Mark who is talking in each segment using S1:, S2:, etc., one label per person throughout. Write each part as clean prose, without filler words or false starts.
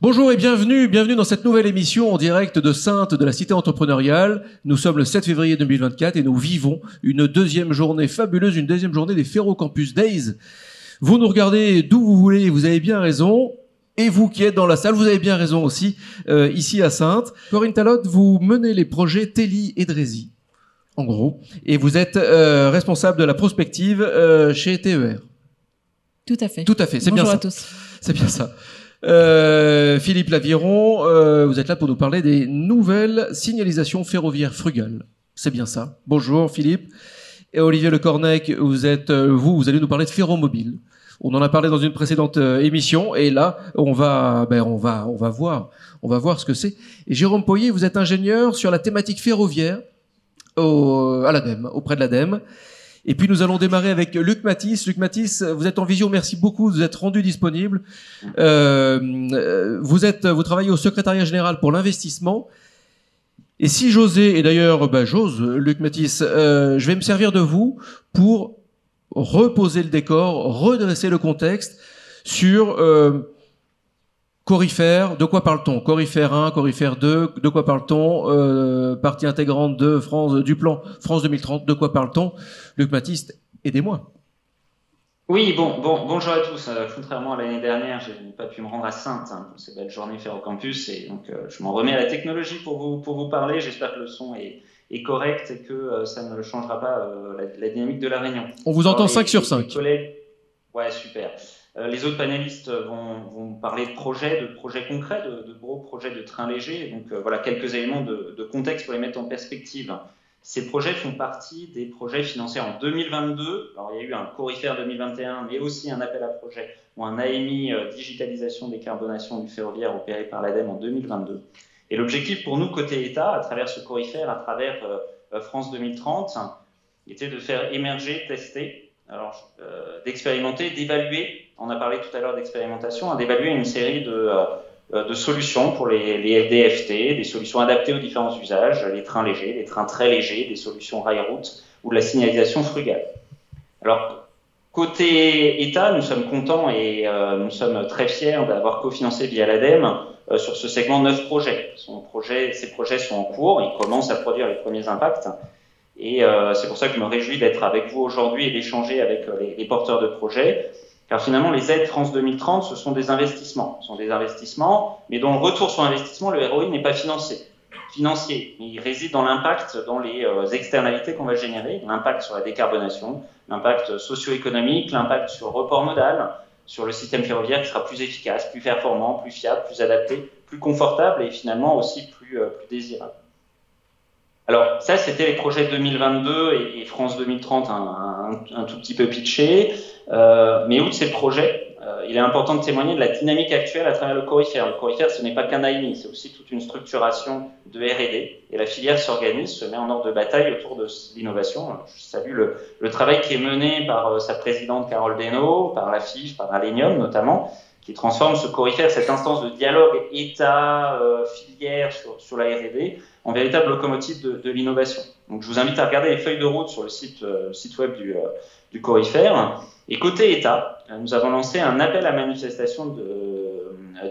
S1: Bonjour et bienvenue dans cette nouvelle émission en direct de Saintes de la Cité entrepreneuriale. Nous sommes le 7 février 2024 et nous vivons une deuxième journée fabuleuse, une deuxième journée des Ferrocampus Days. Vous nous regardez d'où vous voulez, vous avez bien raison. Et vous qui êtes dans la salle, vous avez bien raison aussi, ici à Saintes. Corinne Talotte, vous menez les projets Telly et Drézy, en gros, et vous êtes responsable de la prospective chez TER.
S2: Tout à fait.
S1: Tout à fait, c'est bien ça.
S2: Bonjour à tous.
S1: C'est bien ça. Philippe Laviron, vous êtes là pour nous parler des nouvelles signalisations ferroviaires frugales. C'est bien ça. Bonjour Philippe. Et Olivier Lecornec, vous allez nous parler de Ferromobile. On en a parlé dans une précédente émission et là on va voir ce que c'est. Et Jérôme Poyer, vous êtes ingénieur sur la thématique ferroviaire à l'ADEME, auprès de l'ADEME. Et puis nous allons démarrer avec Luc Matisse. Luc Matisse, vous êtes en visio, merci beaucoup de vous être rendu disponible. Vous travaillez au secrétariat général pour l'investissement. Et si j'osais, et d'ailleurs j'ose, Luc Matisse, je vais me servir de vous pour reposer le décor, redresser le contexte sur Corifère. De quoi parle-t-on? Corifère 1, Corifère 2, de quoi parle-t-on? Partie intégrante de du plan France 2030, de quoi parle-t-on? Luc Matisse, aidez-moi.
S3: Oui, bonjour à tous. Contrairement à l'année dernière, je n'ai pas pu me rendre à Saintes pour cette belle journée Ferrocampus et donc je m'en remets à la technologie pour vous parler. J'espère que le son est correct et que ça ne changera pas la dynamique de la réunion.
S1: On vous entend 5 sur 5.
S3: Ouais, super. Les autres panélistes vont parler de projets concrets, de gros projets de trains légers. Donc voilà quelques éléments de contexte pour les mettre en perspective. Ces projets font partie des projets financés en 2022. Alors il y a eu un Corifère 2021, mais aussi un appel à projet ou un AMI digitalisation décarbonation du ferroviaire opéré par l'ADEME en 2022. Et l'objectif pour nous côté État, à travers ce Corifère, à travers France 2030, était de faire émerger, tester, d'expérimenter, d'évaluer. On a parlé tout à l'heure d'expérimentation, d'évaluer une série de solutions pour les LDFT, des solutions adaptées aux différents usages, les trains légers, les trains très légers, des solutions rail-route ou de la signalisation frugale. Alors, côté État, nous sommes contents et nous sommes très fiers d'avoir cofinancé via l'ADEME sur ce segment 9 projets. Ces projets sont en cours, ils commencent à produire les premiers impacts. Et c'est pour ça que je me réjouis d'être avec vous aujourd'hui et d'échanger avec les porteurs de projets. Car finalement, les aides France 2030, ce sont des investissements. Ce sont des investissements, mais dont le retour sur investissement, le ROI, n'est pas financier. Il réside dans l'impact, dans les externalités qu'on va générer, l'impact sur la décarbonation, l'impact socio-économique, l'impact sur le report modal, sur le système ferroviaire qui sera plus efficace, plus performant, plus fiable, plus adapté, plus confortable et finalement aussi plus désirable. Alors ça, c'était les projets 2022 et France 2030 un tout petit peu pitché. Mais outre ces projets, il est important de témoigner de la dynamique actuelle à travers le Corifère. Le Corifère, ce n'est pas qu'un AMI, c'est aussi toute une structuration de R&D. Et la filière s'organise, se met en ordre de bataille autour de l'innovation. Je salue le travail qui est mené par sa présidente Carole Desnaux, par la FIF, par Alenium notamment, qui transforme ce Corifère, cette instance de dialogue État-filière sur la R&D, en véritable locomotive de l'innovation. Donc je vous invite à regarder les feuilles de route sur le site web du Corifère. Et côté État, nous avons lancé un appel à manifestation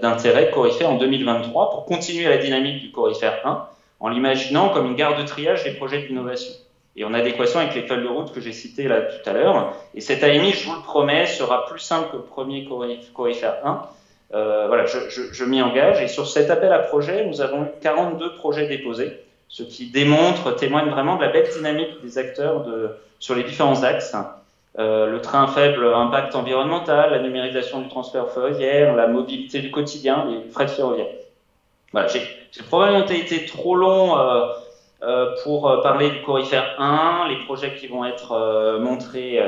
S3: d'intérêt Corifère en 2023 pour continuer la dynamique du Corifère 1 en l'imaginant comme une gare de triage des projets d'innovation. Et en adéquation avec les feuilles de route que j'ai citées là tout à l'heure. Et cet AMI, je vous le promets, sera plus simple que le premier Corifère 1. Voilà, je m'y engage. Et sur cet appel à projet, nous avons eu 42 projets déposés, ce qui témoigne vraiment de la belle dynamique des acteurs sur les différents axes. Le train à faible impact environnemental, la numérisation du transport ferroviaire, la mobilité du quotidien, les frais de ferroviaire. Voilà, j'ai probablement été trop long pour parler du Corifère 1, les projets qui vont être montrés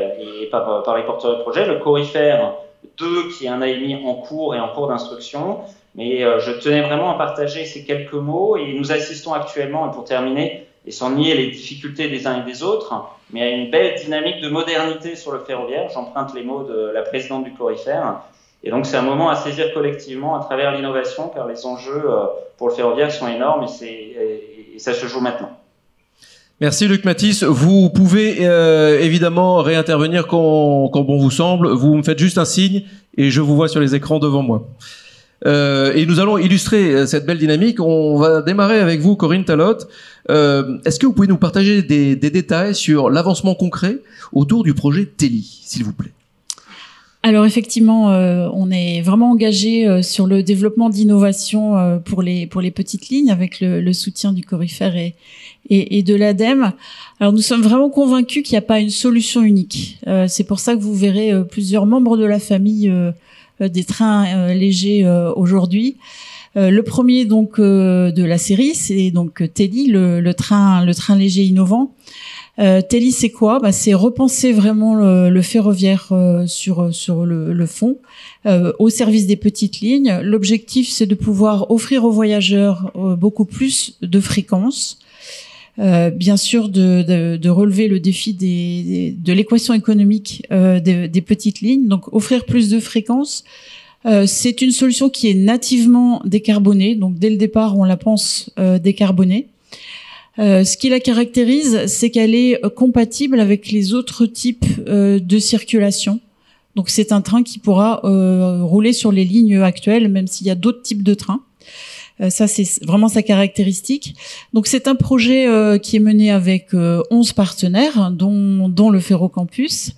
S3: par les porteurs de projets. Le Corifère 2, qui est un AMI en cours d'instruction. Mais je tenais vraiment à partager ces quelques mots et nous assistons actuellement, pour terminer, et sans nier les difficultés des uns et des autres, mais à une belle dynamique de modernité sur le ferroviaire. J'emprunte les mots de la présidente du Corifère. Et donc c'est un moment à saisir collectivement à travers l'innovation, car les enjeux pour le ferroviaire sont énormes et ça se joue maintenant.
S1: Merci Luc Matisse. Vous pouvez évidemment réintervenir quand bon vous semble. Vous me faites juste un signe et je vous vois sur les écrans devant moi. Et nous allons illustrer cette belle dynamique. On va démarrer avec vous, Corinne Talotte. Est-ce que vous pouvez nous partager des détails sur l'avancement concret autour du projet Teli, s'il vous plaît?
S2: Alors effectivement, on est vraiment engagé sur le développement d'innovation pour les petites lignes avec le soutien du Corifer et de l'ADEME. Alors nous sommes vraiment convaincus qu'il n'y a pas une solution unique. C'est pour ça que vous verrez plusieurs membres de la famille des trains légers aujourd'hui. Le premier donc de la série, c'est donc Teli, le train léger innovant. Teli, c'est quoi? C'est repenser vraiment le ferroviaire sur le fond, au service des petites lignes. L'objectif, c'est de pouvoir offrir aux voyageurs beaucoup plus de fréquences. Bien sûr, de relever le défi de l'équation économique des petites lignes. Donc, offrir plus de fréquences. C'est une solution qui est nativement décarbonée. Donc, dès le départ, on la pense décarbonée. Ce qui la caractérise, c'est qu'elle est compatible avec les autres types de circulation. Donc c'est un train qui pourra rouler sur les lignes actuelles, même s'il y a d'autres types de trains. Ça, c'est vraiment sa caractéristique. Donc c'est un projet qui est mené avec 11 partenaires, dont le Ferrocampus.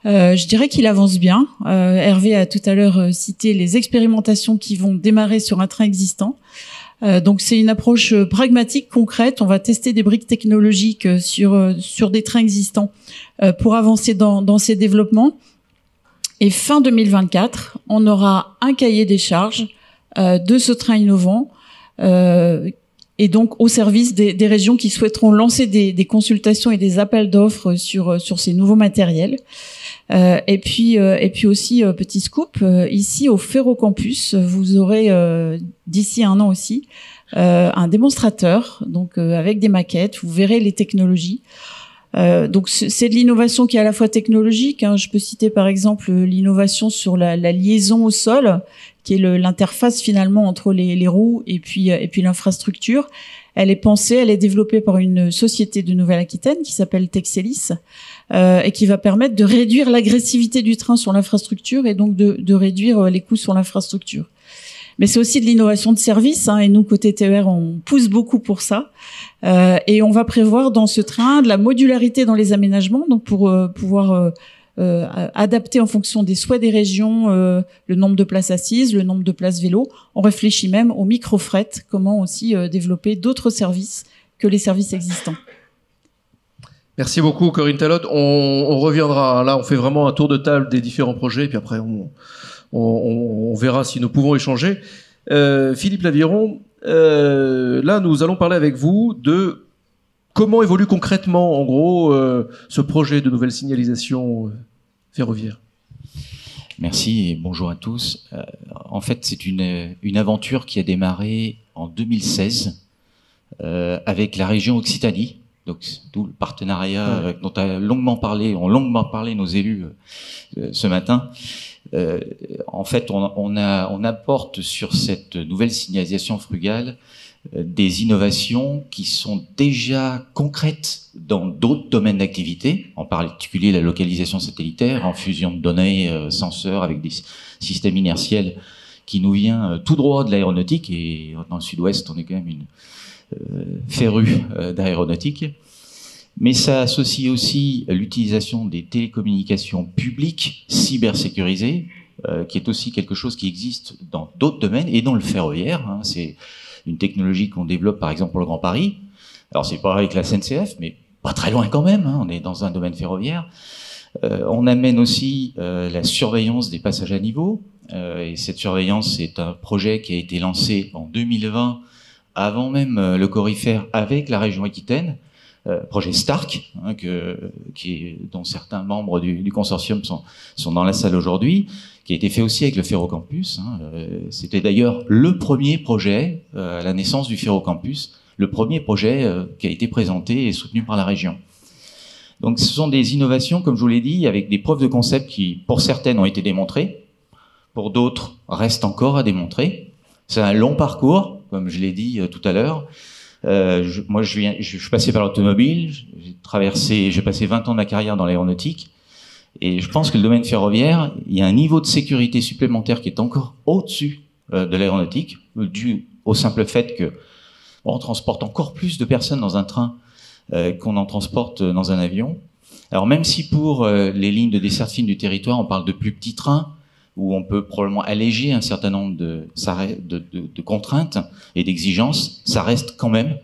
S2: Je dirais qu'il avance bien. Hervé a tout à l'heure cité les expérimentations qui vont démarrer sur un train existant. Donc c'est une approche pragmatique, concrète. On va tester des briques technologiques sur des trains existants pour avancer dans ces développements. Et fin 2024, on aura un cahier des charges de ce train innovant et donc au service des régions qui souhaiteront lancer des consultations et des appels d'offres sur ces nouveaux matériels. Et puis aussi petit scoop, ici au Ferrocampus, vous aurez d'ici un an aussi un démonstrateur, donc avec des maquettes. Vous verrez les technologies. Donc c'est de l'innovation qui est à la fois technologique. Je peux citer par exemple l'innovation sur la liaison au sol, qui est l'interface finalement entre les roues et puis l'infrastructure. Elle est pensée, elle est développée par une société de Nouvelle-Aquitaine qui s'appelle Texelis et qui va permettre de réduire l'agressivité du train sur l'infrastructure et donc de réduire les coûts sur l'infrastructure. Mais c'est aussi de l'innovation de service, et nous, côté TER, on pousse beaucoup pour ça. Et on va prévoir dans ce train de la modularité dans les aménagements, donc pour pouvoir adapter en fonction des souhaits des régions le nombre de places assises, le nombre de places vélo. On réfléchit même au micro-fret, comment aussi développer d'autres services que les services existants.
S1: Merci beaucoup, Corinne Talotte. On reviendra. Là, on fait vraiment un tour de table des différents projets, et puis après, on verra si nous pouvons échanger. Philippe Laviron, là, nous allons parler avec vous de comment évolue concrètement, en gros, ce projet de nouvelle signalisation ferroviaire.
S4: Merci et bonjour à tous. En fait, c'est une aventure qui a démarré en 2016 avec la région Occitanie. Donc, d'où le partenariat dont ont longuement parlé nos élus ce matin. En fait, on apporte sur cette nouvelle signalisation frugale des innovations qui sont déjà concrètes dans d'autres domaines d'activité, en particulier la localisation satellitaire, en fusion de données, senseurs avec des systèmes inertiels qui nous vient tout droit de l'aéronautique, et dans le sud-ouest, on est quand même une férue d'aéronautique. Mais ça associe aussi l'utilisation des télécommunications publiques cybersécurisées, qui est aussi quelque chose qui existe dans d'autres domaines, et dans le ferroviaire. C'est une technologie qu'on développe par exemple pour le Grand Paris. Alors c'est pas avec la SNCF, mais pas très loin quand même, on est dans un domaine ferroviaire. On amène aussi la surveillance des passages à niveau, et cette surveillance, c'est un projet qui a été lancé en 2020, avant même le Corifer, avec la région Aquitaine, projet Stark, dont certains membres du consortium sont dans la salle aujourd'hui, qui a été fait aussi avec le Ferrocampus. C'était d'ailleurs le premier projet, à la naissance du Ferrocampus, le premier projet qui a été présenté et soutenu par la région. Donc ce sont des innovations, comme je vous l'ai dit, avec des preuves de concept qui, pour certaines, ont été démontrées, pour d'autres, restent encore à démontrer. C'est un long parcours, comme je l'ai dit tout à l'heure. Moi, je suis passé par l'automobile, j'ai passé 20 ans de ma carrière dans l'aéronautique, et je pense que le domaine ferroviaire, il y a un niveau de sécurité supplémentaire qui est encore au-dessus de l'aéronautique, dû au simple fait que on transporte encore plus de personnes dans un train qu'on en transporte dans un avion. Alors même si pour les lignes de desserte fine du territoire, on parle de plus petits trains, où on peut probablement alléger un certain nombre de contraintes et d'exigences, ça reste quand même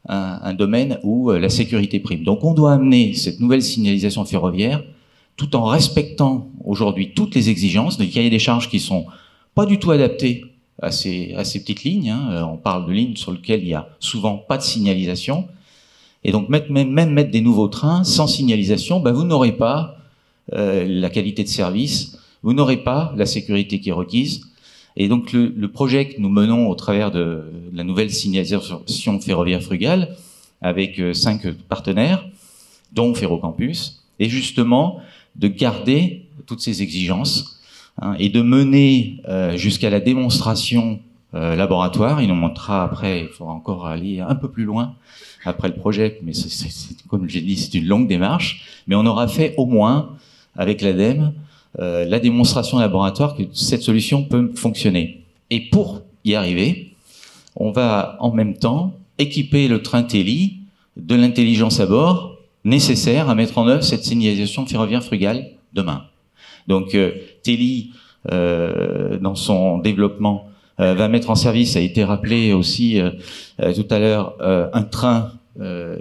S4: un domaine où la sécurité prime. Donc on doit amener cette nouvelle signalisation ferroviaire tout en respectant aujourd'hui toutes les exigences, des cahiers des charges qui sont pas du tout adaptés à ces petites lignes. On parle de lignes sur lesquelles il y a souvent pas de signalisation. Et donc mettre des nouveaux trains sans signalisation, vous n'aurez pas la qualité de service, vous n'aurez pas la sécurité qui est requise. Et donc le projet que nous menons au travers de la nouvelle signalisation ferroviaire frugale, avec 5 partenaires, dont Ferrocampus, est justement de garder toutes ces exigences et de mener jusqu'à la démonstration laboratoire. Il nous montrera après, il faudra encore aller un peu plus loin après le projet, mais comme j'ai dit, c'est une longue démarche, mais on aura fait au moins, avec l'ADEME, la démonstration laboratoire que cette solution peut fonctionner. Et pour y arriver, on va en même temps équiper le train Teli de l'intelligence à bord nécessaire à mettre en œuvre cette signalisation ferroviaire frugale demain. Donc Teli, dans son développement, va mettre en service, ça a été rappelé aussi tout à l'heure, un train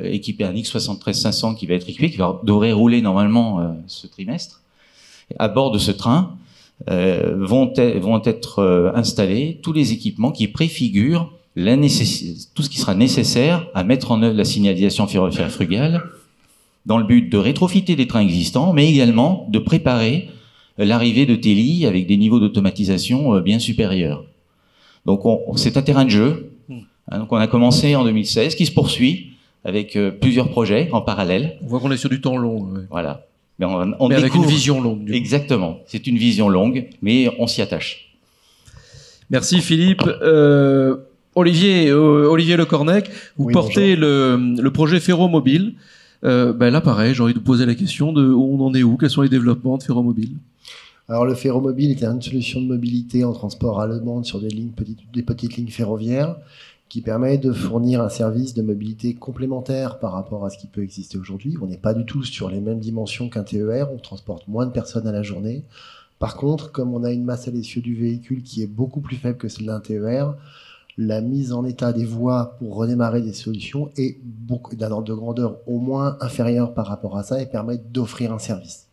S4: équipé, un X73-500 qui va être équipé, qui devrait rouler normalement ce trimestre. À bord de ce train vont être installés tous les équipements qui préfigurent tout ce qui sera nécessaire à mettre en œuvre la signalisation ferroviaire frugale, dans le but de rétrofiter des trains existants, mais également de préparer l'arrivée de Teli avec des niveaux d'automatisation bien supérieurs. Donc c'est un terrain de jeu. Donc on a commencé en 2016, qui se poursuit avec plusieurs projets en parallèle.
S1: On voit qu'on est sur du temps long. Ouais.
S4: Voilà.
S1: Mais avec une vision longue.
S4: Exactement. C'est une vision longue, mais on s'y attache.
S1: Merci Philippe. Olivier Le Cornec, vous portez le projet Ferromobile. Là, pareil, j'ai envie de vous poser la question de où on en est où, quels sont les développements de Ferromobile.
S5: Alors le Ferromobile était une solution de mobilité en transport à la demande sur des petites lignes ferroviaires qui permet de fournir un service de mobilité complémentaire par rapport à ce qui peut exister aujourd'hui. On n'est pas du tout sur les mêmes dimensions qu'un TER, on transporte moins de personnes à la journée. Par contre, comme on a une masse à l'essieu du véhicule qui est beaucoup plus faible que celle d'un TER, la mise en état des voies pour redémarrer des solutions est d'un ordre de grandeur au moins inférieur par rapport à ça et permet d'offrir un service.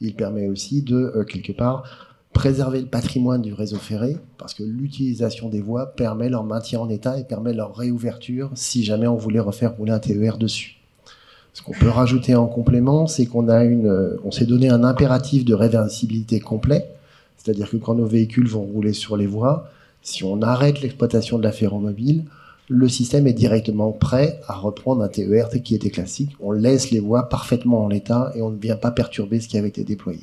S5: Il permet aussi de, quelque part, préserver le patrimoine du réseau ferré, parce que l'utilisation des voies permet leur maintien en état et permet leur réouverture si jamais on voulait refaire rouler un TER dessus. Ce qu'on peut rajouter en complément, c'est on s'est donné un impératif de réversibilité complet, c'est-à-dire que quand nos véhicules vont rouler sur les voies, si on arrête l'exploitation de la ferromobile, le système est directement prêt à reprendre un TER qui était classique. On laisse les voies parfaitement en l'état et on ne vient pas perturber ce qui avait été déployé.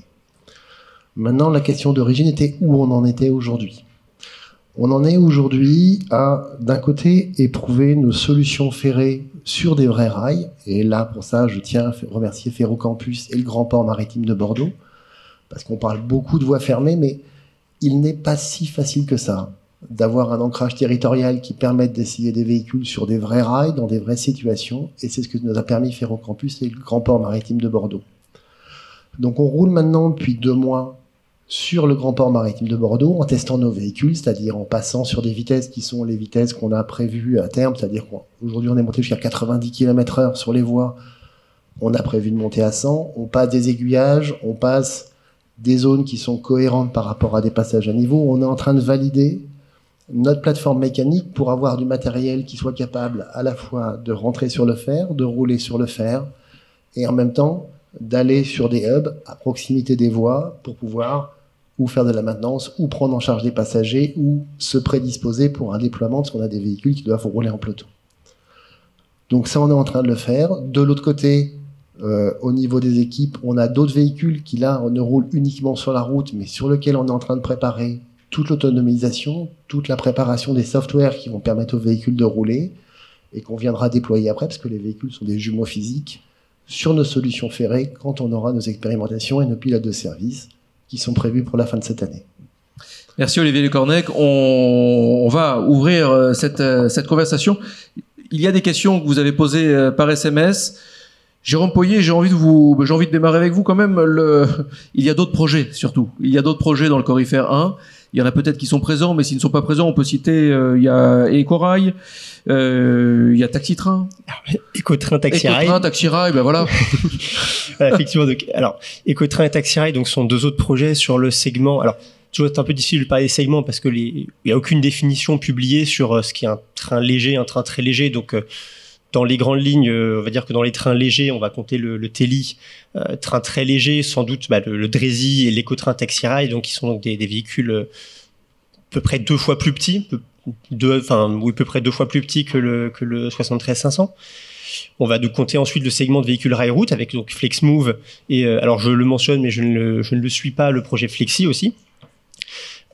S5: Maintenant, la question d'origine était où on en était aujourd'hui. On en est aujourd'hui à, d'un côté, éprouver nos solutions ferrées sur des vrais rails. Et là, pour ça, je tiens à remercier Ferrocampus et le Grand Port Maritime de Bordeaux, parce qu'on parle beaucoup de voies fermées, mais il n'est pas si facile que ça d'avoir un ancrage territorial qui permette d'essayer des véhicules sur des vrais rails, dans des vraies situations, et c'est ce que nous a permis Ferrocampus et le Grand Port Maritime de Bordeaux. Donc on roule maintenant depuis 2 mois sur le Grand Port Maritime de Bordeaux en testant nos véhicules, c'est-à-dire en passant sur des vitesses qui sont les vitesses qu'on a prévues à terme, c'est-à-dire qu'aujourd'hui on est monté jusqu'à 90 km/h sur les voies, on a prévu de monter à 100, on passe des aiguillages, on passe des zones qui sont cohérentes par rapport à des passages à niveau, on est en train de valider notre plateforme mécanique pour avoir du matériel qui soit capable à la fois de rentrer sur le fer, de rouler sur le fer, et en même temps d'aller sur des hubs à proximité des voies pour pouvoir ou faire de la maintenance, ou prendre en charge des passagers, ou se prédisposer pour un déploiement, parce qu'on a des véhicules qui doivent rouler en peloton. Donc ça, on est en train de le faire. De l'autre côté, au niveau des équipes, on a d'autres véhicules qui, là, ne roulent uniquement sur la route, mais sur lesquels on est en train de préparer toute l'autonomisation, toute la préparation des softwares qui vont permettre aux véhicules de rouler, et qu'on viendra déployer après, parce que les véhicules sont des jumeaux physiques, sur nos solutions ferrées, quand on aura nos expérimentations et nos pilotes de service, qui sont prévus pour la fin de cette année.
S1: Merci Olivier Le Cornec. On va ouvrir cette conversation. Il y a des questions que vous avez posées par SMS. Jérôme Poyer, j'ai envie de démarrer avec vous quand même. Il y a d'autres projets surtout. Il y a d'autres projets dans le Corifère 1. Il y en a peut-être qui sont présents, mais s'ils ne sont pas présents, on peut citer, il y a Ecorail, il y a Taxi-Train.
S6: Ecotrain, Taxi-Rail.
S1: Ecotrain, Taxi-Rail, ben voilà.
S6: Voilà, effectivement. Donc, alors, Ecotrain et Taxi-Rail, donc, sont deux autres projets sur le segment. Alors, toujours c'est un peu difficile de parler des segments parce que il y a aucune définition publiée sur ce qui est un train léger, un train très léger. Donc, dans les grandes lignes, on va dire que dans les trains légers, on va compter le Teli, train très léger, sans doute le Drési et l'Ecotrain Taxi-Rail, donc qui sont donc des véhicules à peu près 2 fois plus petits, à peu près 2 fois plus petits que le 73 500. On va donc compter ensuite le segment de véhicules rail-route avec donc FlexMove et alors je le mentionne mais je ne le suis pas, le projet Flexi aussi.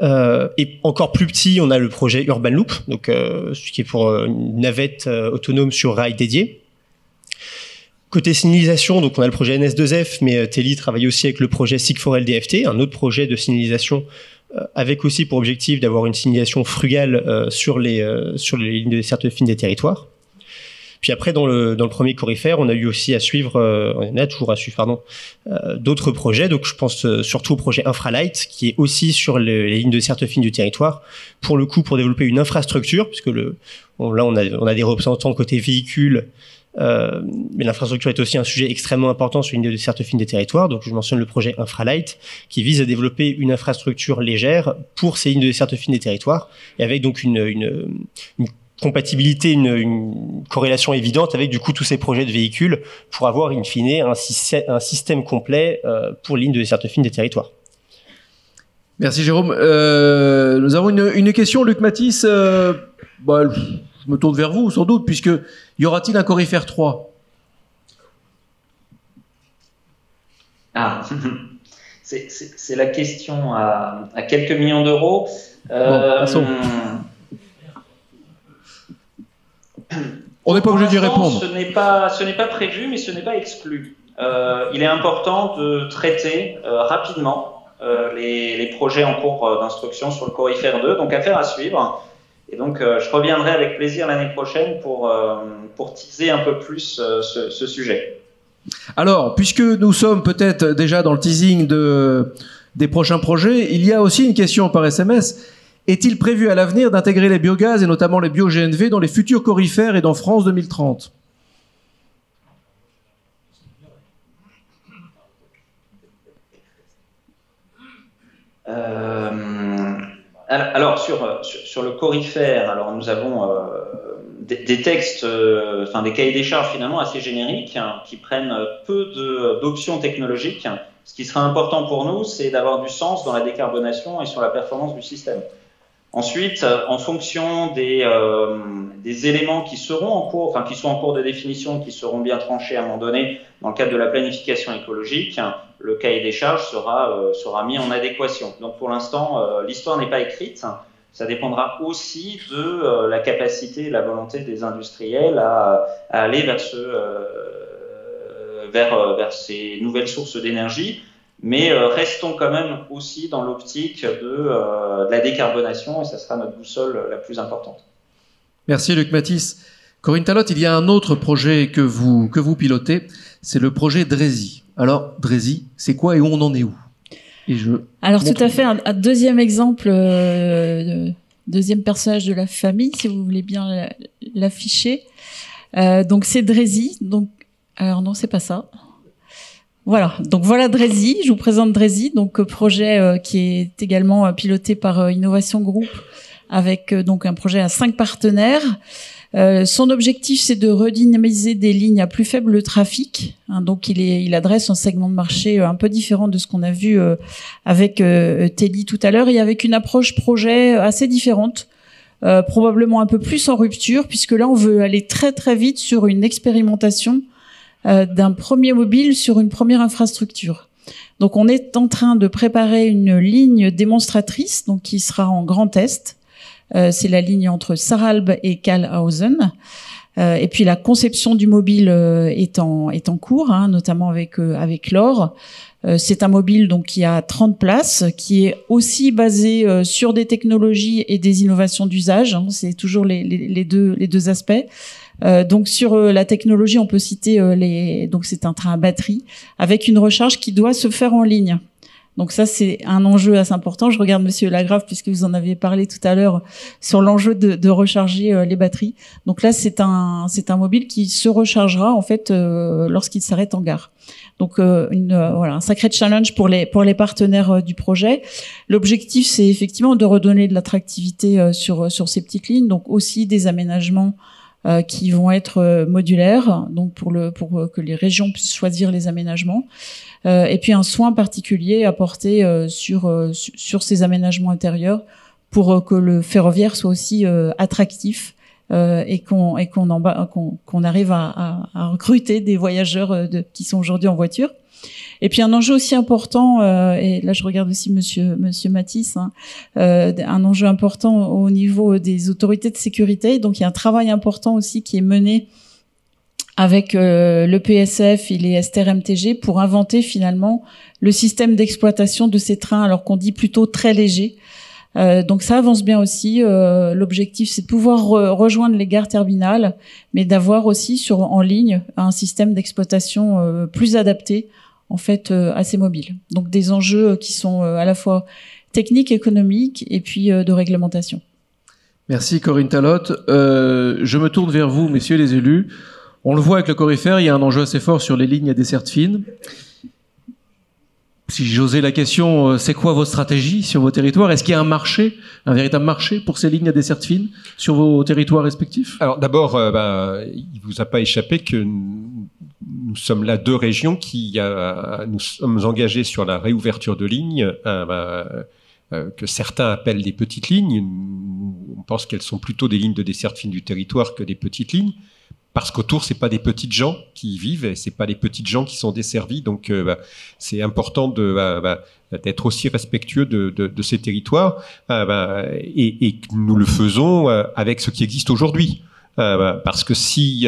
S6: Et encore plus petit, on a le projet Urban Loop, donc ce qui est pour une navette autonome sur rail dédié. Côté signalisation, donc on a le projet NS2F, mais Teli travaille aussi avec le projet SIG4L DFT, un autre projet de signalisation avec aussi pour objectif d'avoir une signalisation frugale sur les lignes de desserte fine des territoires. Puis après, dans le premier Corifère, on a eu aussi d'autres projets. Donc, je pense surtout au projet Infralight, qui est aussi sur les lignes de desserte fine du territoire. Pour le coup, pour développer une infrastructure, puisque là, on a des représentants côté véhicules, mais l'infrastructure est aussi un sujet extrêmement important sur les lignes de desserte fine des territoires. Donc, je mentionne le projet Infralight, qui vise à développer une infrastructure légère pour ces lignes de desserte fine des territoires, et avec donc une compatibilité, une corrélation évidente avec du coup tous ces projets de véhicules pour avoir in fine un système complet pour ligne de desserte fine des territoires.
S1: Merci Jérôme. Nous avons une question, Luc Mathis. Je me tourne vers vous sans doute, puisque y aura-t-il un Corifère 3 ?
S3: Ah, c'est la question à quelques millions d'euros.
S1: Passons. On n'est pas obligé d'y répondre.
S3: Ce n'est pas prévu, mais ce n'est pas exclu. Il est important de traiter rapidement les projets en cours d'instruction sur le Corifère 2, donc affaire à suivre. Et donc, je reviendrai avec plaisir l'année prochaine pour teaser un peu plus ce sujet.
S1: Alors, puisque nous sommes peut-être déjà dans le teasing des prochains projets, il y a aussi une question par SMS. Est-il prévu à l'avenir d'intégrer les biogaz et notamment les bio-GNV dans les futurs Corifères et dans France 2030 ?
S3: Alors sur le Corifère, alors nous avons des textes, des cahiers des charges finalement assez génériques qui prennent peu d'options technologiques. Ce qui sera important pour nous, c'est d'avoir du sens dans la décarbonation et sur la performance du système. Ensuite, en fonction des éléments qui seront en cours, qui sont en cours de définition, qui seront bien tranchés à un moment donné dans le cadre de la planification écologique, le cahier des charges sera mis en adéquation. Donc pour l'instant, l'histoire n'est pas écrite. Ça dépendra aussi de la capacité et la volonté des industriels à aller vers ces nouvelles sources d'énergie. Mais restons quand même aussi dans l'optique de la décarbonation, et ça sera notre boussole la plus importante.
S1: Merci Luc Mathis. Corinne Talotte, il y a un autre projet que vous pilotez, c'est le projet Drési. Alors Drési, c'est quoi et on en est où ?
S2: Alors tout à fait, un deuxième exemple, deuxième personnage de la famille, si vous voulez bien l'afficher. Donc c'est Drési. Donc alors non, c'est pas ça. Voilà, donc voilà Drési, je vous présente Drési, donc projet qui est également piloté par Innovation Group avec donc un projet à 5 partenaires. Son objectif, c'est de redynamiser des lignes à plus faible trafic. Donc il adresse un segment de marché un peu différent de ce qu'on a vu avec Teli tout à l'heure et avec une approche projet assez différente. Probablement un peu plus en rupture puisque là on veut aller très très vite sur une expérimentation d'un premier mobile sur une première infrastructure. Donc on est en train de préparer une ligne démonstratrice donc qui sera en grand test. C'est la ligne entre Saralbe et Kalhausen. Et puis la conception du mobile est en cours, notamment avec l'OR. C'est un mobile donc qui a 30 places, qui est aussi basé sur des technologies et des innovations d'usage. Hein, c'est toujours les deux aspects. Donc sur la technologie, on peut citer donc c'est un train à batterie avec une recharge qui doit se faire en ligne. Donc ça, c'est un enjeu assez important. Je regarde Monsieur Lagrave, puisque vous en avez parlé tout à l'heure, sur l'enjeu de recharger les batteries. Donc là, c'est un mobile qui se rechargera en fait lorsqu'il s'arrête en gare. Donc voilà, un sacré challenge pour les partenaires du projet. L'objectif, c'est effectivement de redonner de l'attractivité sur ces petites lignes, donc aussi des aménagements qui vont être modulaires, donc pour que les régions puissent choisir les aménagements, et puis un soin particulier apporté sur ces aménagements intérieurs pour que le ferroviaire soit aussi attractif et qu'on arrive à recruter des voyageurs qui sont aujourd'hui en voiture. Et puis un enjeu aussi important, et là je regarde aussi Monsieur Mathis, hein, un enjeu important au niveau des autorités de sécurité. Donc il y a un travail important aussi qui est mené avec le PSF et les STR-MTG pour inventer finalement le système d'exploitation de ces trains, alors qu'on dit plutôt très léger. Donc ça avance bien aussi. L'objectif, c'est de pouvoir rejoindre les gares terminales, mais d'avoir aussi en ligne un système d'exploitation plus adapté en fait à ces mobiles. Donc des enjeux qui sont à la fois techniques, économiques et puis de réglementation.
S1: Merci Corinne Talotte. Je me tourne vers vous, messieurs les élus. On le voit avec le Coryphère, il y a un enjeu assez fort sur les lignes à desserte fine. Si j'osais la question, c'est quoi votre stratégie sur vos territoires? Est-ce qu'il y a un marché, un véritable marché pour ces lignes à desserte fine sur vos territoires respectifs?
S7: Alors d'abord, il vous a pas échappé que nous sommes là deux régions nous sommes engagés sur la réouverture de lignes que certains appellent des petites lignes. On pense qu'elles sont plutôt des lignes de desserte fine du territoire que des petites lignes. Parce qu'autour, c'est pas des petites gens qui y vivent, et c'est pas des petites gens qui sont desservis. Donc, c'est important d'être aussi respectueux de ces territoires, et nous le faisons avec ce qui existe aujourd'hui. Parce que si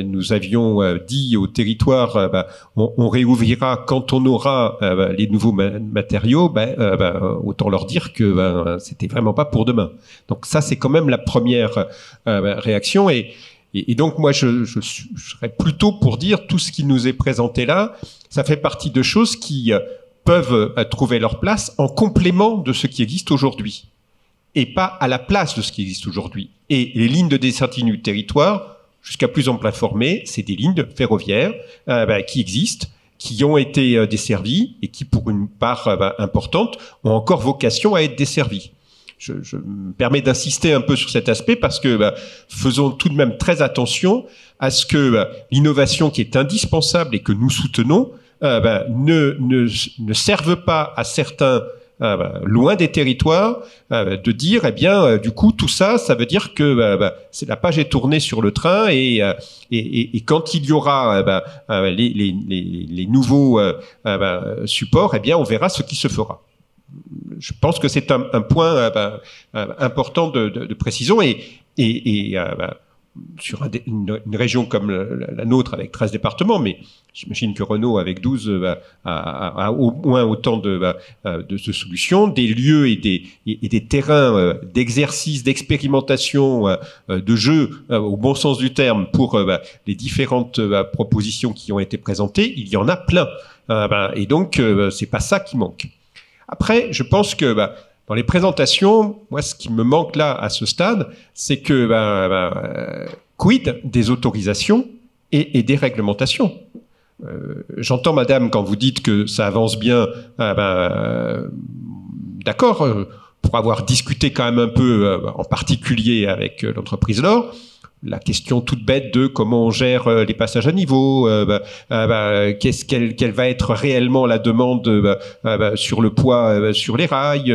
S7: nous avions dit au territoire, on réouvrira quand on aura les nouveaux matériaux, autant leur dire que c'était vraiment pas pour demain. Donc ça, c'est quand même la première réaction. Et donc moi, je serais plutôt pour dire tout ce qui nous est présenté là, ça fait partie de choses qui peuvent trouver leur place en complément de ce qui existe aujourd'hui, et pas à la place de ce qui existe aujourd'hui. Et les lignes de desserte fine du territoire, jusqu'à plus ample informé, c'est des lignes ferroviaires qui existent, qui ont été desservies et qui, pour une part importante, ont encore vocation à être desservies. Je me permets d'insister un peu sur cet aspect parce que faisons tout de même très attention à ce que l'innovation qui est indispensable et que nous soutenons ne serve pas à certains loin des territoires de dire du coup tout ça veut dire que la page est tournée sur le train et quand il y aura les nouveaux supports, on verra ce qui se fera. Je pense que c'est un point important de précision et sur une région comme la nôtre avec 13 départements, mais j'imagine que Renault avec 12 a au moins autant de solutions, des lieux et des terrains d'exercice, d'expérimentation, de jeu au bon sens du terme pour les différentes propositions qui ont été présentées. Il y en a plein, et donc c'est pas ça qui manque. Après, je pense que dans les présentations, moi, ce qui me manque là à ce stade, c'est que quid des autorisations et des réglementations. J'entends, Madame, quand vous dites que ça avance bien, d'accord, pour avoir discuté quand même un peu, en particulier avec l'entreprise LOR, la question toute bête de comment on gère les passages à niveau, quelle va être réellement la demande sur le poids sur les rails,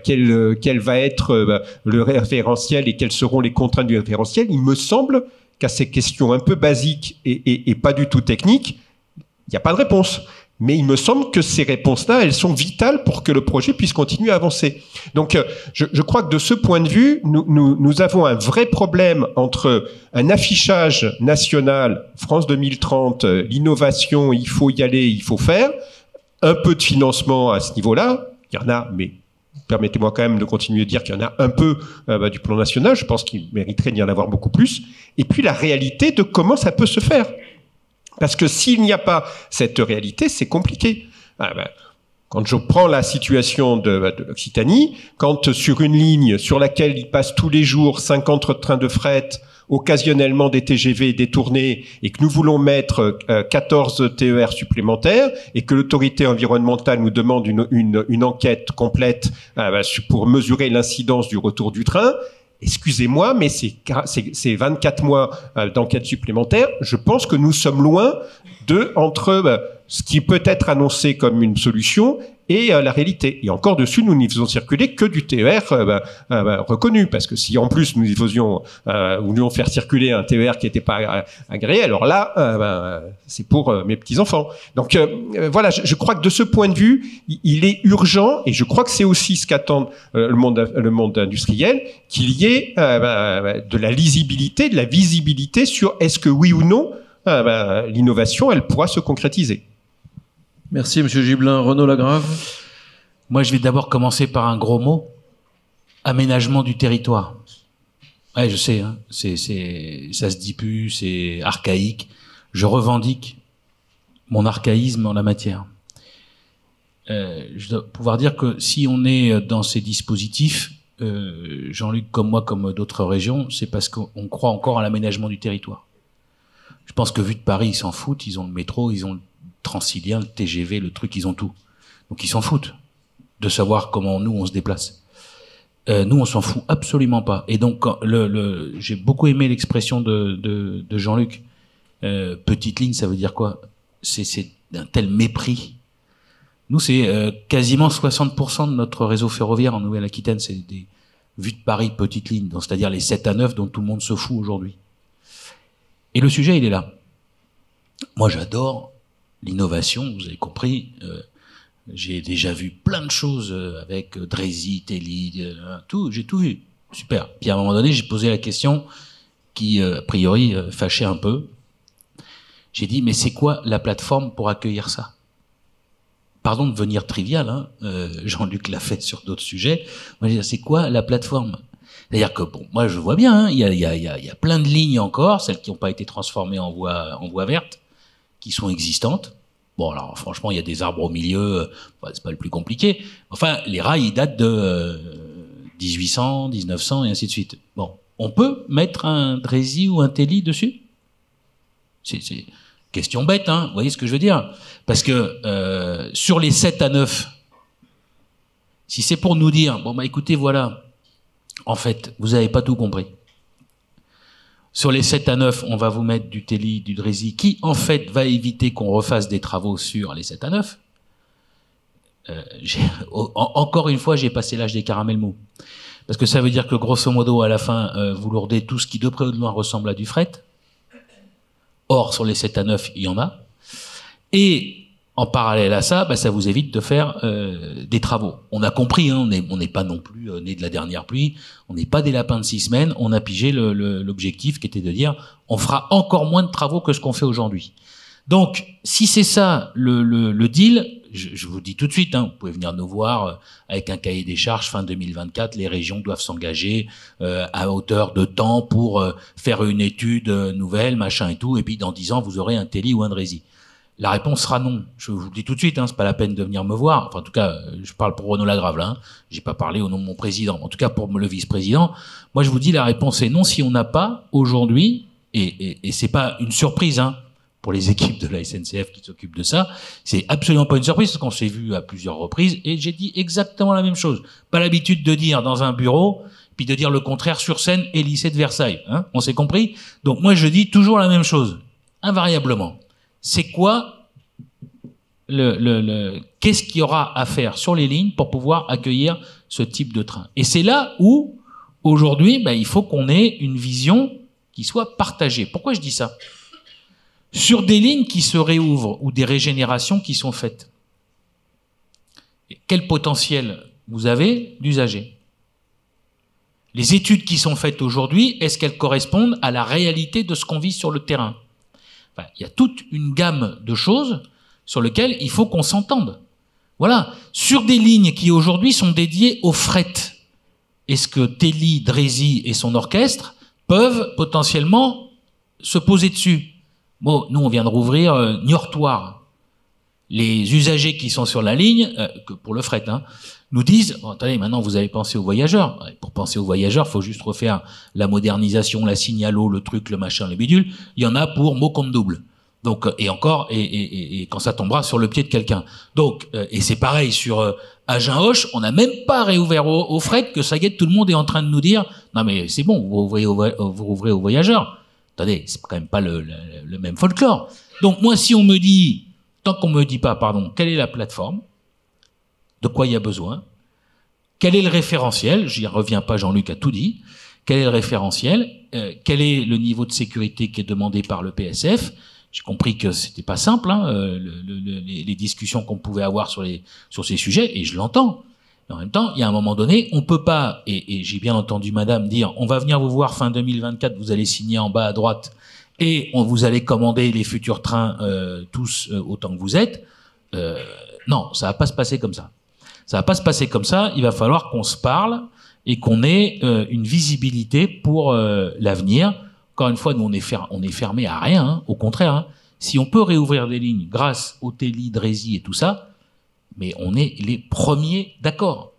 S7: quel va être le référentiel et quelles seront les contraintes du référentiel. Il me semble qu'à ces questions un peu basiques et pas du tout techniques, il n'y a pas de réponse. Mais il me semble que ces réponses-là, elles sont vitales pour que le projet puisse continuer à avancer. Donc, je crois que de ce point de vue, nous avons un vrai problème entre un affichage national, France 2030, l'innovation, il faut y aller, il faut faire, un peu de financement à ce niveau-là, il y en a, mais permettez-moi quand même de continuer de dire qu'il y en a un peu du plan national, je pense qu'il mériterait d'y en avoir beaucoup plus, et puis la réalité de comment ça peut se faire. Parce que s'il n'y a pas cette réalité, c'est compliqué. Quand je prends la situation de l'Occitanie, quand sur une ligne sur laquelle il passe tous les jours 50 trains de fret, occasionnellement des TGV détournés, et que nous voulons mettre 14 TER supplémentaires, et que l'autorité environnementale nous demande une enquête complète pour mesurer l'incidence du retour du train, excusez-moi, mais c'est 24 mois d'enquête supplémentaire. Je pense que nous sommes loin entre ce qui peut être annoncé comme une solution et la réalité. Et encore dessus, nous n'y faisons circuler que du TER reconnu, parce que si en plus nous voulions faire circuler un TER qui n'était pas agréé, alors là, c'est pour mes petits-enfants. Donc voilà, je crois que de ce point de vue, il est urgent, et je crois que c'est aussi ce qu'attend le monde industriel, qu'il y ait de la lisibilité, de la visibilité sur est-ce que oui ou non, l'innovation, elle pourra se concrétiser.
S1: Merci, Monsieur Gibelin. Renaud Lagrave.
S8: Moi, je vais d'abord commencer par un gros mot. Aménagement du territoire. Ouais, je sais, hein, ça se dit plus, c'est archaïque. Je revendique mon archaïsme en la matière. Je dois pouvoir dire que si on est dans ces dispositifs, Jean-Luc comme moi, comme d'autres régions, c'est parce qu'on croit encore à l'aménagement du territoire. Je pense que vu de Paris, ils s'en foutent, ils ont le métro, ils ont le Transilien, le TGV, le truc, ils ont tout. Donc ils s'en foutent de savoir comment nous on se déplace. Nous on s'en fout absolument pas. Et donc j'ai beaucoup aimé l'expression de Jean-Luc. Petite ligne, ça veut dire quoi? C'est d'un tel mépris. Nous c'est quasiment 60% de notre réseau ferroviaire en Nouvelle-Aquitaine, c'est des vues de Paris petites lignes, c'est-à-dire les 7 à 9 dont tout le monde se fout aujourd'hui. Et le sujet il est là. Moi j'adore l'innovation, vous avez compris, j'ai déjà vu plein de choses avec Drézy, Telly, tout, j'ai tout vu, super. Puis à un moment donné, j'ai posé la question qui, a priori, fâchait un peu. J'ai dit, mais c'est quoi la plateforme pour accueillir ça? Pardon de venir trivial, hein, Jean-Luc l'a fait sur d'autres sujets. Moi, j'ai dit, c'est quoi la plateforme? C'est-à-dire que, bon, moi je vois bien, hein, il y a plein de lignes encore, celles qui n'ont pas été transformées en voie verte, qui sont existantes. Bon, alors franchement, il y a des arbres au milieu, c'est pas le plus compliqué. Enfin, les rails, ils datent de 1800, 1900 et ainsi de suite. Bon, on peut mettre un Drézy ou un Telly dessus? C'est question bête, hein, vous voyez ce que je veux dire? Parce que sur les 7 à 9, si c'est pour nous dire, bon bah écoutez, voilà, en fait, vous avez pas tout compris. Sur les 7 à 9, on va vous mettre du Telly, du Drézy, qui, en fait, va éviter qu'on refasse des travaux sur les 7 à 9. Encore une fois, j'ai passé l'âge des caramels mous. Parce que ça veut dire que, grosso modo, à la fin, vous lourdez tout ce qui, de près ou de loin, ressemble à du fret. Or, sur les 7 à 9, il y en a. Et en parallèle à ça, ça vous évite de faire des travaux. On a compris, hein, on n'est pas non plus né de la dernière pluie, on n'est pas des lapins de 6 semaines, on a pigé l'objectif qui était de dire on fera encore moins de travaux que ce qu'on fait aujourd'hui. Donc, si c'est ça le deal, je vous dis tout de suite, hein, vous pouvez venir nous voir avec un cahier des charges fin 2024, les régions doivent s'engager à hauteur de temps pour faire une étude nouvelle, machin et tout, et puis dans 10 ans, vous aurez un Telly ou un Drézy. La réponse sera non. Je vous le dis tout de suite, hein, c'est pas la peine de venir me voir. Enfin, en tout cas, je parle pour Renaud Lagrave, là. Hein. J'ai pas parlé au nom de mon président. En tout cas, pour le vice-président, moi, je vous dis, la réponse est non si on n'a pas aujourd'hui, et c'est pas une surprise, hein, pour les équipes de la SNCF qui s'occupent de ça. C'est absolument pas une surprise parce qu'on s'est vu à plusieurs reprises et j'ai dit exactement la même chose. Pas l'habitude de dire dans un bureau, puis de dire le contraire sur scène et lycée de Versailles, hein. On s'est compris? Donc, moi, je dis toujours la même chose. Invariablement. C'est quoi qu'est-ce qu'il y aura à faire sur les lignes pour pouvoir accueillir ce type de train? Et c'est là où, aujourd'hui, il faut qu'on ait une vision qui soit partagée. Pourquoi je dis ça? sur des lignes qui se réouvrent ou des régénérations qui sont faites. Quel potentiel vous avez d'usagers? Les études qui sont faites aujourd'hui, est-ce qu'elles correspondent à la réalité de ce qu'on vit sur le terrain? Enfin, il y a toute une gamme de choses sur lesquelles il faut qu'on s'entende. Voilà. Sur des lignes qui aujourd'hui sont dédiées au fret, est-ce que Telly, Drézy et son orchestre peuvent potentiellement se poser dessus? Bon, nous on vient de rouvrir Niortoir. Les usagers qui sont sur la ligne, pour le fret, nous disent, oh, attendez, maintenant vous allez penser aux voyageurs. Pour penser aux voyageurs, il faut juste refaire la modernisation, la signalo, le truc, le machin, le bidule. Il y en a pour mot compte double. Donc, et encore, et quand ça tombera sur le pied de quelqu'un. Donc, et c'est pareil sur Agen-Hoche, on n'a même pas réouvert au fret que ça y est, tout le monde est en train de nous dire, non mais c'est bon, vous rouvrez aux voyageurs. Attendez, c'est quand même pas le même folklore. Donc moi, si on me dit, tant qu'on me dit pas, pardon, quelle est la plateforme, de quoi il y a besoin, quel est le référentiel, j'y reviens pas, Jean-Luc a tout dit, quel est le référentiel, quel est le niveau de sécurité qui est demandé par le PSF. J'ai compris que c'était pas simple, les discussions qu'on pouvait avoir sur ces sujets, et je l'entends. Mais en même temps, il y a un moment donné, on peut pas, et j'ai bien entendu madame dire, on va venir vous voir fin 2024, vous allez signer en bas à droite, et vous allez commander les futurs trains, tous, autant que vous êtes. Non, ça va pas se passer comme ça. Ça va pas se passer comme ça, il va falloir qu'on se parle, et qu'on ait une visibilité pour l'avenir. Encore une fois, nous, on est fermé à rien, au contraire. Si on peut réouvrir des lignes grâce au Telly, Drézy et tout ça, mais on est les premiers d'accord.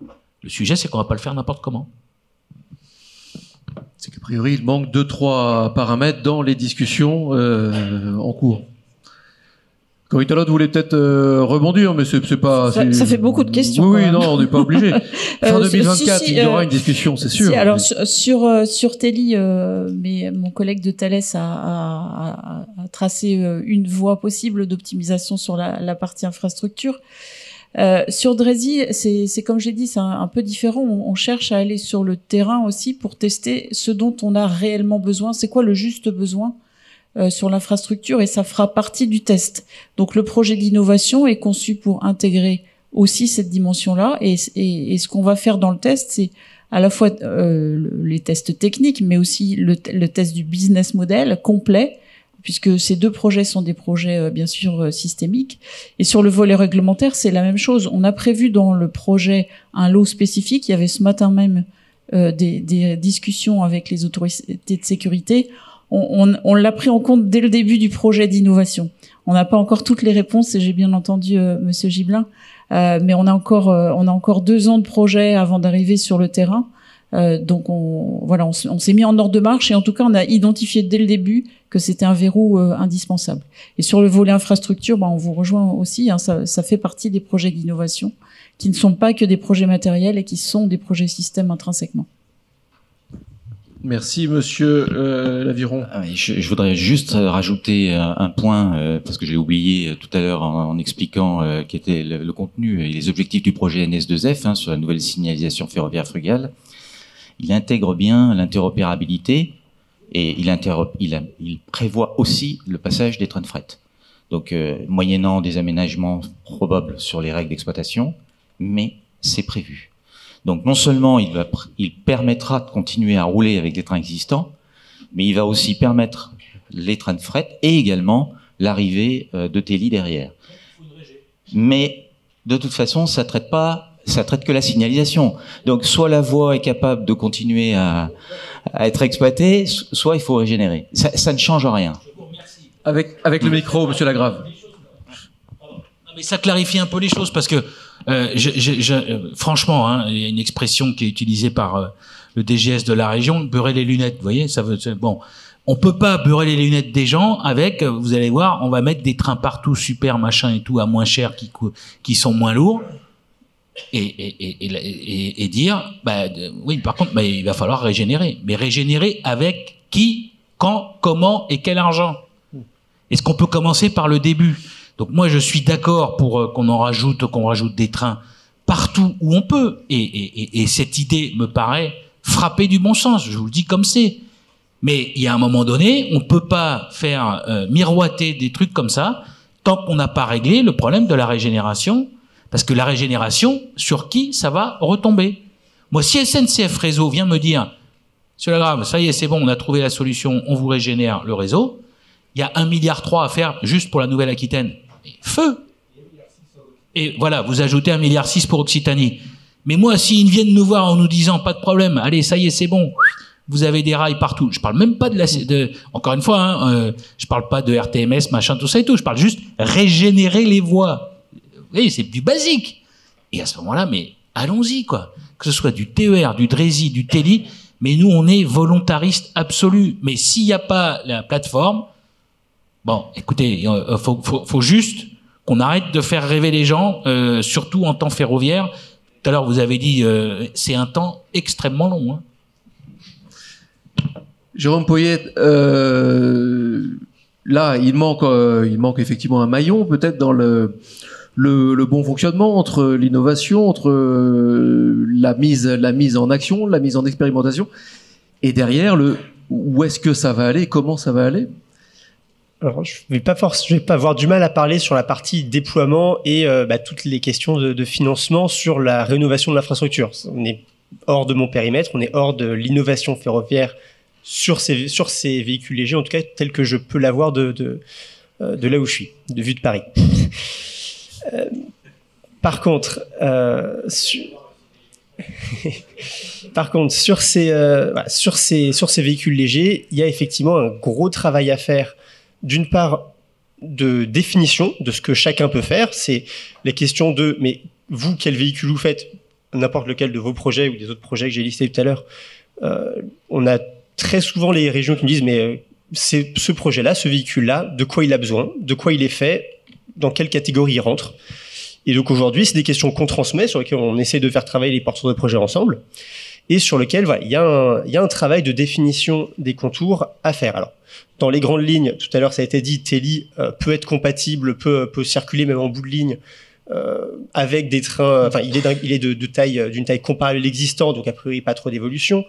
S8: Le sujet, c'est qu'on va pas le faire n'importe comment.
S1: C'est qu'a priori, il manque 2-3 paramètres dans les discussions en cours. Corinne Talon, vous voulez peut-être rebondir, mais c'est pas...
S2: Ça fait beaucoup de questions.
S1: Oui, non, on n'est pas obligé. Fin 2024, il y aura une discussion, c'est sûr.
S2: Alors, sur Telly, mon collègue de Thales a tracé une voie possible d'optimisation sur la partie infrastructure. Sur Drézy, c'est comme j'ai dit, c'est un peu différent. On cherche à aller sur le terrain aussi pour tester ce dont on a réellement besoin. C'est quoi le juste besoin sur l'infrastructure, et ça fera partie du test. Donc le projet d'innovation est conçu pour intégrer aussi cette dimension-là, et ce qu'on va faire dans le test, c'est à la fois les tests techniques, mais aussi le test du business model complet, puisque ces deux projets sont des projets bien sûr systémiques. Et sur le volet réglementaire, c'est la même chose. On a prévu dans le projet un lot spécifique. Il y avait ce matin même des discussions avec les autorités de sécurité. On l'a pris en compte dès le début du projet d'innovation. On n'a pas encore toutes les réponses, et j'ai bien entendu Monsieur Gibelin, mais on a encore 2 ans de projet avant d'arriver sur le terrain. Donc on s'est mis en ordre de marche, et en tout cas on a identifié dès le début que c'était un verrou indispensable. Et sur le volet infrastructure, on vous rejoint aussi, ça fait partie des projets d'innovation qui ne sont pas que des projets matériels et qui sont des projets systèmes intrinsèquement.
S1: Merci Monsieur Laviron.
S4: Je voudrais juste rajouter un point, parce que j'ai oublié tout à l'heure en expliquant quel était le contenu et les objectifs du projet NS2F sur la nouvelle signalisation ferroviaire frugale. Il intègre bien l'interopérabilité, et il prévoit aussi le passage des trains de fret. Donc, moyennant des aménagements probables sur les règles d'exploitation, mais c'est prévu. Donc, non seulement il permettra de continuer à rouler avec les trains existants, mais il va aussi permettre les trains de fret et également l'arrivée de Telly derrière. Mais, de toute façon, ça traite que la signalisation. Donc, soit la voie est capable de continuer à être exploitée, soit il faut régénérer. Ça ne change rien.
S1: Avec le micro, Monsieur Lagrave.
S8: Mais ça clarifie un peu les choses, parce que franchement, il y a une expression qui est utilisée par le DGS de la région, beurrer les lunettes. Vous voyez, bon. On peut pas beurrer les lunettes des gens avec, vous allez voir, on va mettre des trains partout, super machin et tout, à moins cher, qui sont moins lourds. Et dire, oui, par contre, il va falloir régénérer. Mais régénérer avec qui, quand, comment et quel argent? Est-ce qu'on peut commencer par le début? Donc moi, je suis d'accord pour qu'on rajoute des trains partout où on peut. Et cette idée me paraît frapper du bon sens. Je vous le dis comme c'est. Mais il y a un moment donné, on peut pas faire miroiter des trucs comme ça tant qu'on n'a pas réglé le problème de la régénération. Parce que la régénération, sur qui ça va retomber? Moi, si SNCF Réseau vient me dire, Monsieur Lagrave, ça y est, c'est bon, on a trouvé la solution, on vous régénère le réseau, il y a 1,3 milliard à faire juste pour la Nouvelle-Aquitaine. Feu! Et voilà, vous ajoutez 1,6 milliard pour Occitanie. Mais moi, s'ils viennent nous voir en nous disant, pas de problème, allez, ça y est, c'est bon, vous avez des rails partout. Je parle même pas encore une fois, hein, je parle pas de RTMS, machin, tout ça et tout. Je parle juste régénérer les voies. Vous voyez, c'est du basique. Et à ce moment-là, mais allons-y, quoi. Que ce soit du TER, du DRESI, du TELI, mais nous, on est volontariste absolu. Mais s'il n'y a pas la plateforme, bon, écoutez, faut juste qu'on arrête de faire rêver les gens, surtout en temps ferroviaire. Tout à l'heure, vous avez dit, c'est un temps extrêmement long, hein.
S1: Jérôme Poyet, là, il manque effectivement un maillon, peut-être dans le bon fonctionnement entre l'innovation, entre la mise en action, la mise en expérimentation, et derrière où est-ce que ça va aller, comment ça va aller?
S6: Alors, je vais pas avoir du mal à parler sur la partie déploiement et toutes les questions de financement sur la rénovation de l'infrastructure. On est hors de mon périmètre, on est hors de l'innovation ferroviaire sur ces véhicules légers, en tout cas tel que je peux l'avoir de là où je suis, de vue de Paris. Par contre, sur ces véhicules légers, il y a effectivement un gros travail à faire. D'une part, de définition de ce que chacun peut faire. C'est la question de, mais vous, quel véhicule vous faites? N'importe lequel de vos projets ou des autres projets que j'ai listés tout à l'heure. On a très souvent les régions qui me disent, mais c'est ce projet-là, ce véhicule-là, de quoi il a besoin, de quoi il est fait, dans quelle catégorie il rentre. Et donc aujourd'hui, c'est des questions qu'on transmet, sur lesquelles on essaie de faire travailler les porteurs de projets ensemble, et sur lesquelles voilà, il y a un travail de définition des contours à faire. Alors, dans les grandes lignes, tout à l'heure ça a été dit, TELI peut être compatible, peut circuler même en bout de ligne avec des trains. Enfin, il est d'une taille comparable à l'existant, donc a priori pas trop d'évolution.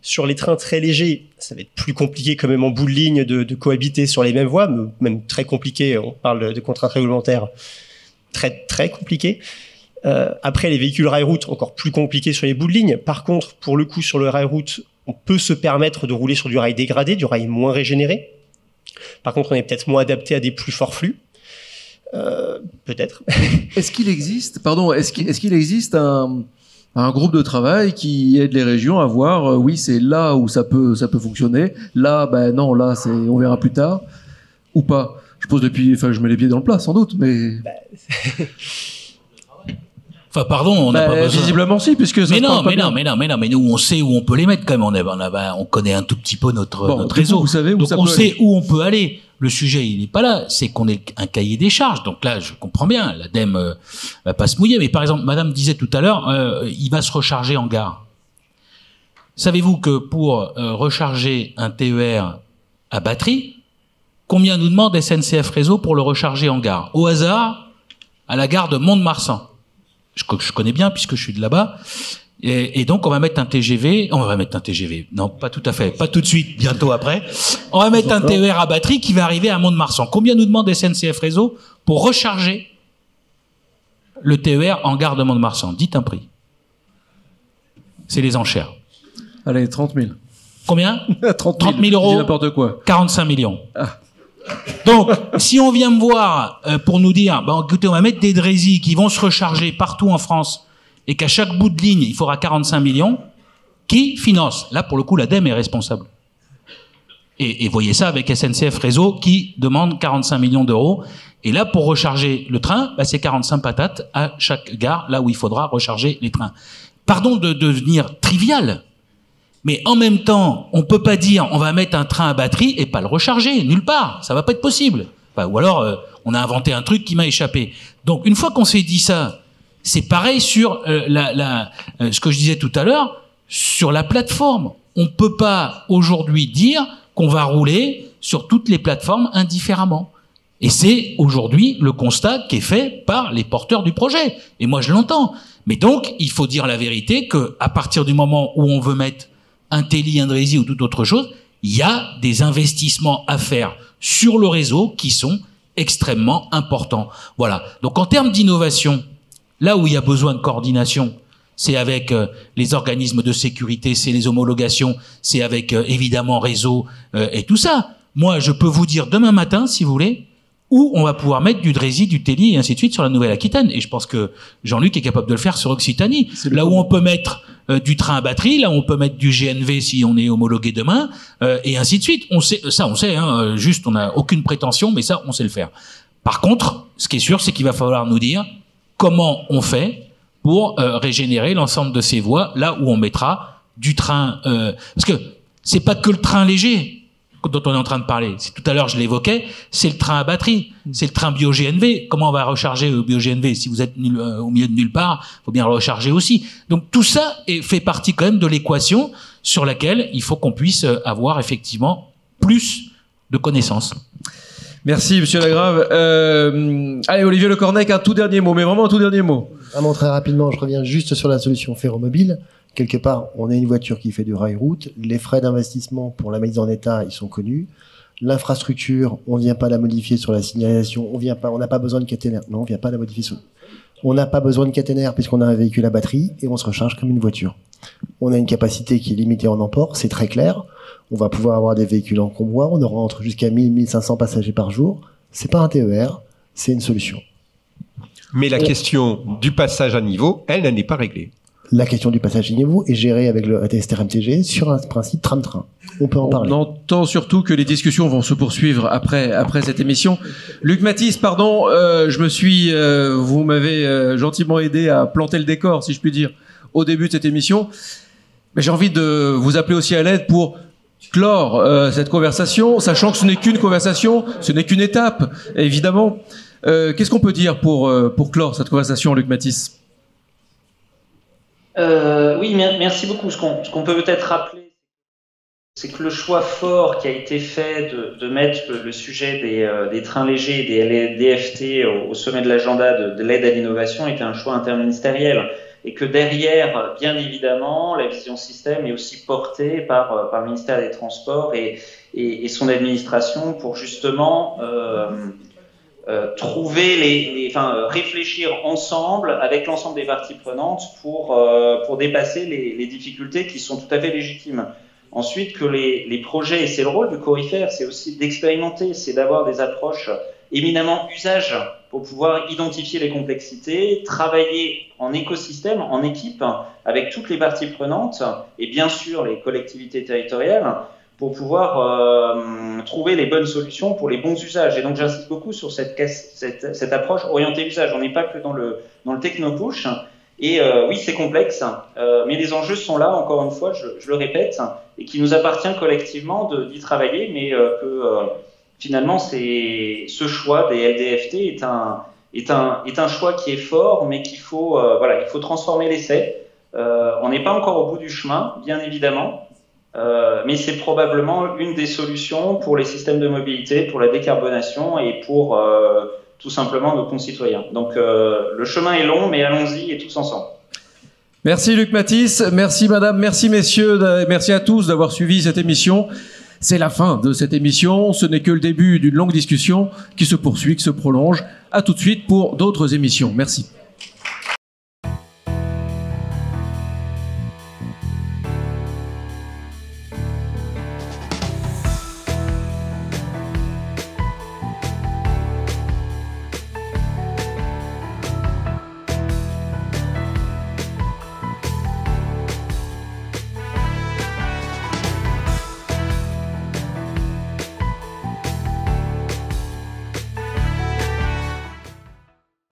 S6: Sur les trains très légers, ça va être plus compliqué quand même en bout de ligne de cohabiter sur les mêmes voies, même très compliqué. On parle de contraintes réglementaires très très compliquées. Après, les véhicules rail-route, encore plus compliqués sur les bouts de ligne. Par contre, pour le coup, sur le rail-route, on peut se permettre de rouler sur du rail dégradé, du rail moins régénéré. Par contre, on est peut-être moins adapté à des plus forts flux. Peut-être.
S1: Est-ce qu'il existe un groupe de travail qui aide les régions à voir, oui, c'est là où ça peut fonctionner. Là, non, là, on verra plus tard. Ou pas. Je mets les pieds dans le plat, sans doute, mais.
S8: Enfin, pardon, on n'a pas besoin.
S1: Visiblement, si, puisque ça.
S8: Mais nous, on sait où on peut les mettre quand même. On connaît un tout petit peu notre réseau.
S1: Vous savez où
S8: donc
S1: ça
S8: on
S1: peut
S8: sait
S1: aller.
S8: où on peut aller. Le sujet, il n'est pas là. C'est qu'on ait un cahier des charges. Donc là, je comprends bien. L'ADEME va pas se mouiller. Mais par exemple, Madame disait tout à l'heure, il va se recharger en gare. Savez-vous que pour recharger un TER à batterie, combien nous demande SNCF Réseau pour le recharger en gare? Au hasard, à la gare de Mont-de-Marsan. Je connais bien puisque je suis de là-bas. Et donc, on va mettre un TGV. Non, pas tout à fait. Pas tout de suite, bientôt après. On va mettre un TER à batterie qui va arriver à Mont-de-Marsan. Combien nous demande SNCF Réseau pour recharger le TER en gare de Mont-de-Marsan? Dites un prix. C'est les enchères.
S1: Allez, 30 000.
S8: Combien?
S1: 30
S8: 000 euros.
S1: N'importe quoi.
S8: 45 millions.
S1: Ah.
S8: Donc, si on vient me voir pour nous dire, écoutez, on va mettre des DRESI qui vont se recharger partout en France et qu'à chaque bout de ligne, il faudra 45 millions, qui finance? Là, pour le coup, l'ADEME est responsable. Et voyez ça avec SNCF Réseau qui demande 45 millions d'euros. Et là, pour recharger le train, c'est 45 patates à chaque gare, là où il faudra recharger les trains. Pardon de devenir trivial. Mais en même temps, on peut pas dire on va mettre un train à batterie et pas le recharger nulle part. Ça va pas être possible. Ou alors on a inventé un truc qui m'a échappé. Donc une fois qu'on s'est dit ça, c'est pareil sur ce que je disais tout à l'heure sur la plateforme. On peut pas aujourd'hui dire qu'on va rouler sur toutes les plateformes indifféremment. Et c'est aujourd'hui le constat qui est fait par les porteurs du projet. Et moi je l'entends. Mais donc il faut dire la vérité que à partir du moment où on veut mettre un TELI, un DRESI ou toute autre chose, il y a des investissements à faire sur le réseau qui sont extrêmement importants. Voilà. Donc en termes d'innovation, là où il y a besoin de coordination, c'est avec les organismes de sécurité, c'est les homologations, c'est avec évidemment réseau et tout ça. Moi, je peux vous dire demain matin, si vous voulez, où on va pouvoir mettre du Drési, du Télé et ainsi de suite sur la Nouvelle-Aquitaine. Et je pense que Jean-Luc est capable de le faire sur Occitanie. Là où on peut mettre du train à batterie, là où on peut mettre du GNV si on est homologué demain, et ainsi de suite. On sait, hein, juste on n'a aucune prétention, mais ça, on sait le faire. Par contre, ce qui est sûr, c'est qu'il va falloir nous dire comment on fait pour régénérer l'ensemble de ces voies, là où on mettra du train... parce que c'est pas que le train léger dont on est en train de parler. C'est tout à l'heure, je l'évoquais, c'est le train à batterie, c'est le train bio-GNV. Comment on va recharger au bio-GNV? Si vous êtes au milieu de nulle part, faut bien le recharger aussi. Donc tout ça fait partie quand même de l'équation sur laquelle il faut qu'on puisse avoir effectivement plus de connaissances.
S1: Merci, Monsieur Lagrave. Allez, Olivier Le Cornec, un tout dernier mot, mais vraiment un tout dernier mot.
S5: Vraiment très rapidement, je reviens juste sur la solution Ferromobile. Quelque part, on a une voiture qui fait du rail-route. Les frais d'investissement pour la mise en état, ils sont connus. L'infrastructure, on ne vient pas la modifier sur la signalisation. On n'a pas besoin de caténaire. Non, on ne vient pas la modifier sur... On n'a pas besoin de caténaire puisqu'on a un véhicule à batterie et on se recharge comme une voiture. On a une capacité qui est limitée en emport, c'est très clair. On va pouvoir avoir des véhicules en convoi. On aura entre jusqu'à 1000-1500 passagers par jour. C'est pas un TER, c'est une solution.
S7: Mais la question du passage à niveau, elle n'est pas réglée.
S5: La question du passage à niveau est gérée avec le STRMTG sur un principe tram-train. On peut en parler.
S1: On entend surtout que les discussions vont se poursuivre après cette émission. Luc Mathis, pardon, vous m'avez gentiment aidé à planter le décor, si je puis dire, au début de cette émission. Mais j'ai envie de vous appeler aussi à l'aide pour clore cette conversation, sachant que ce n'est qu'une conversation, ce n'est qu'une étape, évidemment. Qu'est-ce qu'on peut dire pour clore cette conversation, Luc Mathis?
S3: Oui, merci beaucoup. Ce qu'on peut peut-être rappeler, c'est que le choix fort qui a été fait de mettre le sujet des trains légers et des DFT au sommet de l'agenda de l'aide à l'innovation était un choix interministériel. Et que derrière, bien évidemment, la vision système est aussi portée par le ministère des Transports et son administration pour justement réfléchir ensemble avec l'ensemble des parties prenantes pour dépasser les difficultés qui sont tout à fait légitimes. Ensuite, que les projets, et c'est le rôle du Coryfer, c'est aussi d'expérimenter, c'est d'avoir des approches éminemment usage pour pouvoir identifier les complexités, travailler en écosystème, en équipe, avec toutes les parties prenantes et bien sûr les collectivités territoriales pour pouvoir trouver les bonnes solutions pour les bons usages. Et donc j'insiste beaucoup sur cette approche orientée usage. On n'est pas que dans le techno-push. Et oui, c'est complexe, mais les enjeux sont là, encore une fois, je le répète, et qu'il nous appartient collectivement d'y travailler, mais finalement, ce choix des LDFT est un choix qui est fort, mais il faut transformer l'essai. On n'est pas encore au bout du chemin, bien évidemment, mais c'est probablement une des solutions pour les systèmes de mobilité, pour la décarbonation et pour tout simplement nos concitoyens. Donc le chemin est long, mais allons-y et tous ensemble.
S1: Merci Luc Mathis, merci madame, merci messieurs, merci à tous d'avoir suivi cette émission. C'est la fin de cette émission, ce n'est que le début d'une longue discussion qui se poursuit, qui se prolonge. À tout de suite pour d'autres émissions. Merci.